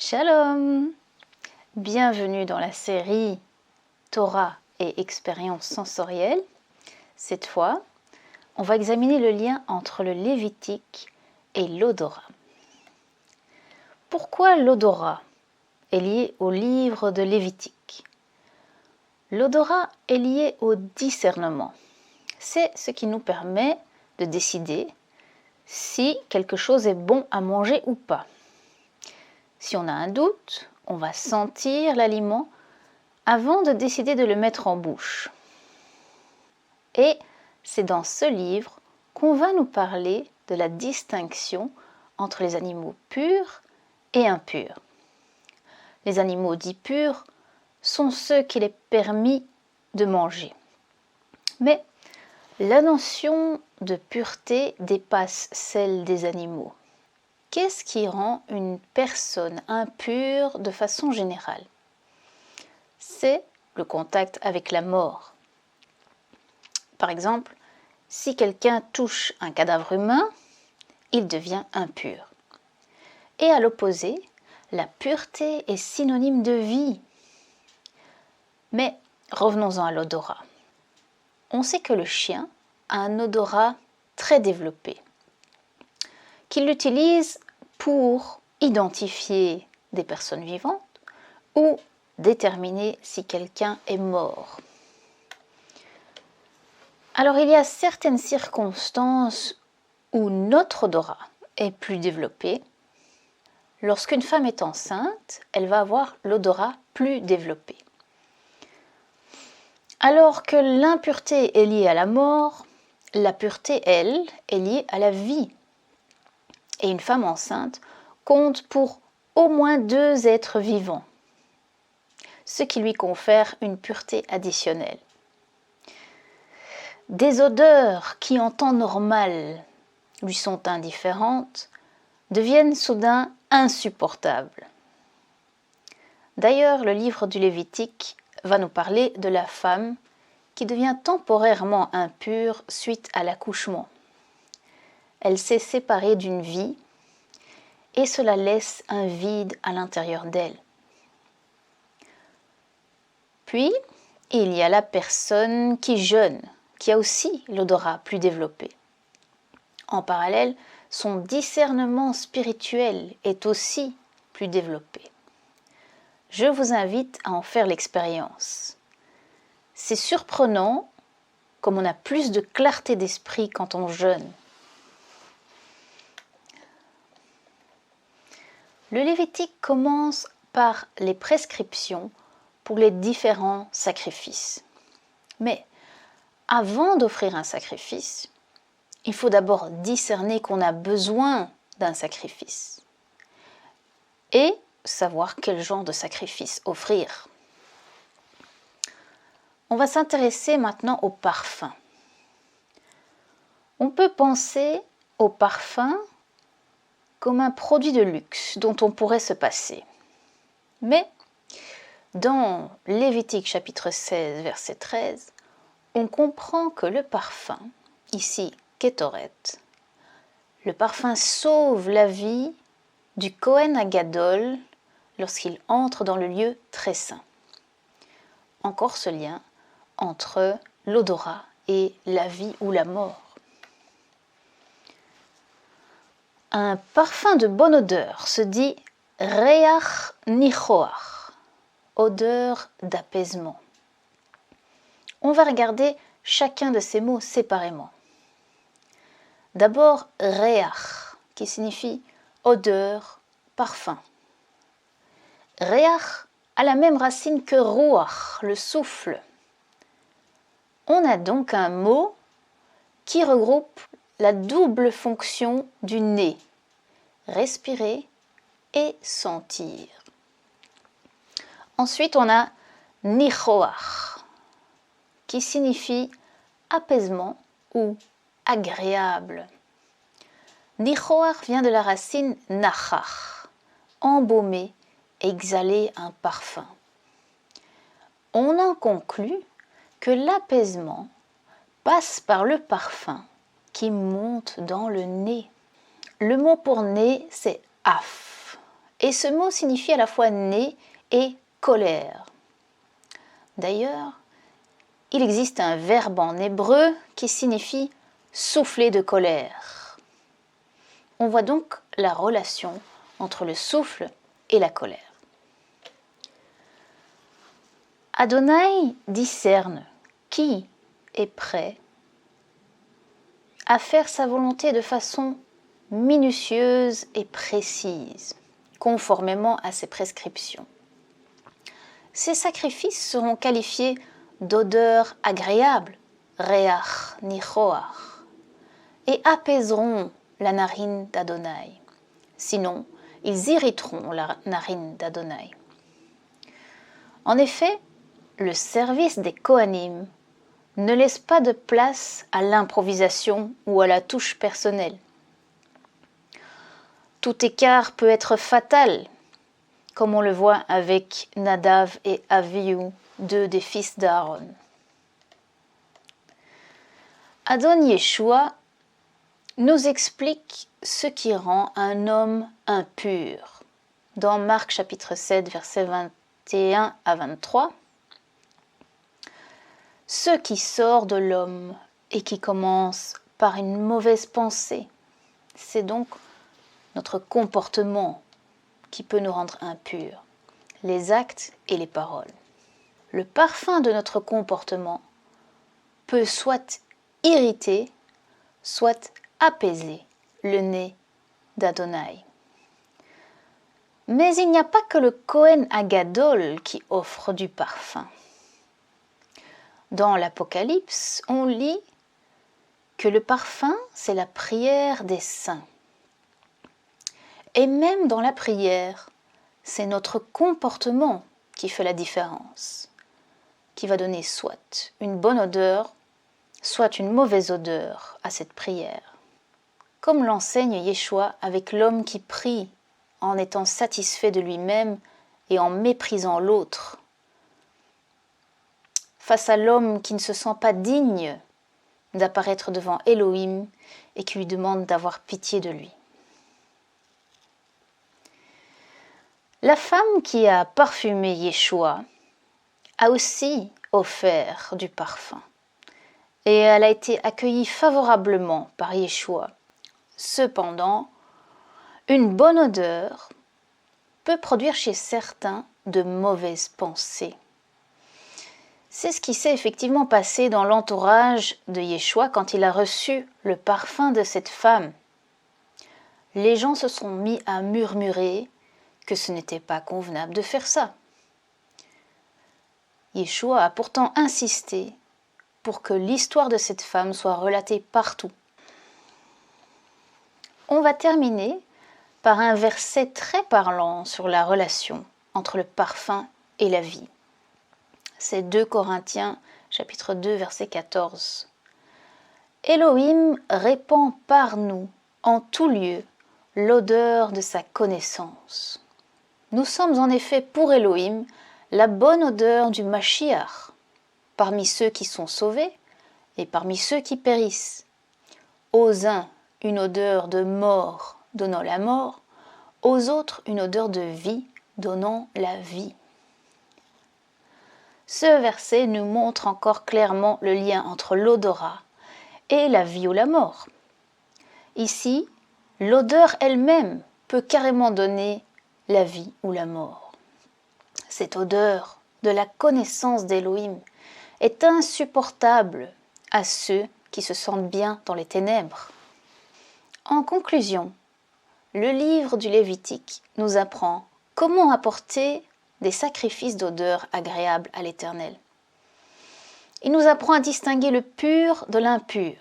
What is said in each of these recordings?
Shalom! Bienvenue dans la série Torah et expériences sensorielles. Cette fois, on va examiner le lien entre le Lévitique et l'odorat. Pourquoi l'odorat est lié au livre de Lévitique? L'odorat est lié au discernement. C'est ce qui nous permet de décider si quelque chose est bon à manger ou pas. Si on a un doute, on va sentir l'aliment avant de décider de le mettre en bouche. Et c'est dans ce livre qu'on va nous parler de la distinction entre les animaux purs et impurs. Les animaux dits purs sont ceux qu'il est permis de manger. Mais la notion de pureté dépasse celle des animaux. Qu'est-ce qui rend une personne impure de façon générale? C'est le contact avec la mort. Par exemple, si quelqu'un touche un cadavre humain, il devient impur. Et à l'opposé, la pureté est synonyme de vie. Mais revenons-en à l'odorat. On sait que le chien a un odorat très développé, qu'il utilise pour identifier des personnes vivantes ou déterminer si quelqu'un est mort. Alors il y a certaines circonstances où notre odorat est plus développé. Lorsqu'une femme est enceinte, elle va avoir l'odorat plus développé. Alors que l'impureté est liée à la mort, la pureté, elle, est liée à la vie. Et une femme enceinte compte pour au moins 2 êtres vivants, ce qui lui confère une pureté additionnelle. Des odeurs qui en temps normal lui sont indifférentes deviennent soudain insupportables. D'ailleurs, le livre du Lévitique va nous parler de la femme qui devient temporairement impure suite à l'accouchement. Elle s'est séparée d'une vie et cela laisse un vide à l'intérieur d'elle. Puis, il y a la personne qui jeûne, qui a aussi l'odorat plus développé. En parallèle, son discernement spirituel est aussi plus développé. Je vous invite à en faire l'expérience. C'est surprenant comme on a plus de clarté d'esprit quand on jeûne. Le Lévitique commence par les prescriptions pour les différents sacrifices. Mais avant d'offrir un sacrifice, il faut d'abord discerner qu'on a besoin d'un sacrifice et savoir quel genre de sacrifice offrir. On va s'intéresser maintenant au parfum. On peut penser au parfum comme un produit de luxe dont on pourrait se passer. Mais dans Lévitique chapitre 16, verset 13, on comprend que le parfum, ici Kétoret, le parfum sauve la vie du Kohen Hagadol lorsqu'il entre dans le lieu très saint. Encore ce lien entre l'odorat et la vie ou la mort. Un parfum de bonne odeur se dit Reach Nichoach, odeur d'apaisement. On va regarder chacun de ces mots séparément. D'abord, Reach, qui signifie odeur, parfum. Reach a la même racine que Ruach, le souffle. On a donc un mot qui regroupe la double fonction du nez, respirer et sentir. Ensuite, on a Nichoach, qui signifie apaisement ou agréable. Nichoach vient de la racine nachach, embaumer, exhaler un parfum. On en conclut que l'apaisement passe par le parfum qui monte dans le nez. Le mot pour nez, c'est af. Et ce mot signifie à la fois nez et colère. D'ailleurs, il existe un verbe en hébreu qui signifie souffler de colère. On voit donc la relation entre le souffle et la colère. Adonai discerne qui est prêt à faire sa volonté de façon minutieuse et précise, conformément à ses prescriptions. Ces sacrifices seront qualifiés d'odeurs agréables, reach nichoach, et apaiseront la narine d'Adonai. Sinon, ils irriteront la narine d'Adonai. En effet, le service des Kohanim ne laisse pas de place à l'improvisation ou à la touche personnelle. Tout écart peut être fatal, comme on le voit avec Nadav et Avihu, deux des fils d'Aaron. Adon Yeshua nous explique ce qui rend un homme impur. Dans Marc chapitre 7, versets 21 à 23, ce qui sort de l'homme et qui commence par une mauvaise pensée, c'est donc notre comportement qui peut nous rendre impurs, les actes et les paroles. Le parfum de notre comportement peut soit irriter, soit apaiser le nez d'Adonai. Mais il n'y a pas que le Kohen Agadol qui offre du parfum. Dans l'Apocalypse, on lit que le parfum, c'est la prière des saints. Et même dans la prière, c'est notre comportement qui fait la différence, qui va donner soit une bonne odeur, soit une mauvaise odeur à cette prière. Comme l'enseigne Yeshua avec l'homme qui prie en étant satisfait de lui-même et en méprisant l'autre, face à l'homme qui ne se sent pas digne d'apparaître devant Elohim et qui lui demande d'avoir pitié de lui. La femme qui a parfumé Yeshua a aussi offert du parfum et elle a été accueillie favorablement par Yeshua. Cependant, une bonne odeur peut produire chez certains de mauvaises pensées. C'est ce qui s'est effectivement passé dans l'entourage de Yeshua quand il a reçu le parfum de cette femme. Les gens se sont mis à murmurer que ce n'était pas convenable de faire ça. Yeshua a pourtant insisté pour que l'histoire de cette femme soit relatée partout. On va terminer par un verset très parlant sur la relation entre le parfum et la vie. C'est 2 Corinthiens, chapitre 2, verset 14. Elohim répand par nous, en tout lieu, l'odeur de sa connaissance. Nous sommes en effet pour Elohim la bonne odeur du Mashiach, parmi ceux qui sont sauvés et parmi ceux qui périssent. Aux uns, une odeur de mort donnant la mort, aux autres, une odeur de vie donnant la vie. Ce verset nous montre encore clairement le lien entre l'odorat et la vie ou la mort. Ici, l'odeur elle-même peut carrément donner la vie ou la mort. Cette odeur de la connaissance d'Elohim est insupportable à ceux qui se sentent bien dans les ténèbres. En conclusion, le livre du Lévitique nous apprend comment apporter des sacrifices d'odeur agréables à l'Éternel. Il nous apprend à distinguer le pur de l'impur,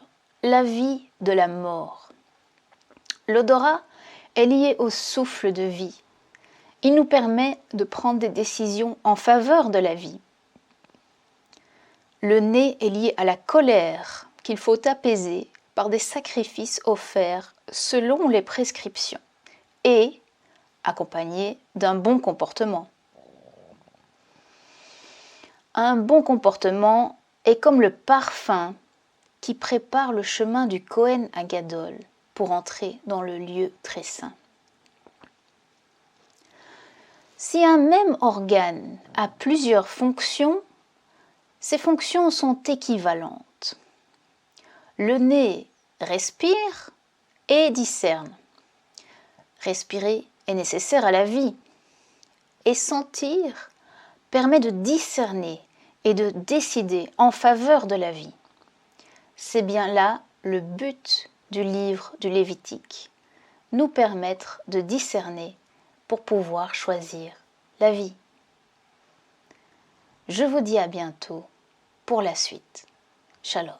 la vie de la mort. L'odorat est lié au souffle de vie. Il nous permet de prendre des décisions en faveur de la vie. Le nez est lié à la colère qu'il faut apaiser par des sacrifices offerts selon les prescriptions et accompagnés d'un bon comportement. Un bon comportement est comme le parfum qui prépare le chemin du Kohen Agadol pour entrer dans le lieu très saint. Si un même organe a plusieurs fonctions, ces fonctions sont équivalentes. Le nez respire et discerne. Respirer est nécessaire à la vie. Et sentir permet de discerner et de décider en faveur de la vie. C'est bien là le but du livre du Lévitique, nous permettre de discerner pour pouvoir choisir la vie. Je vous dis à bientôt pour la suite. Shalom.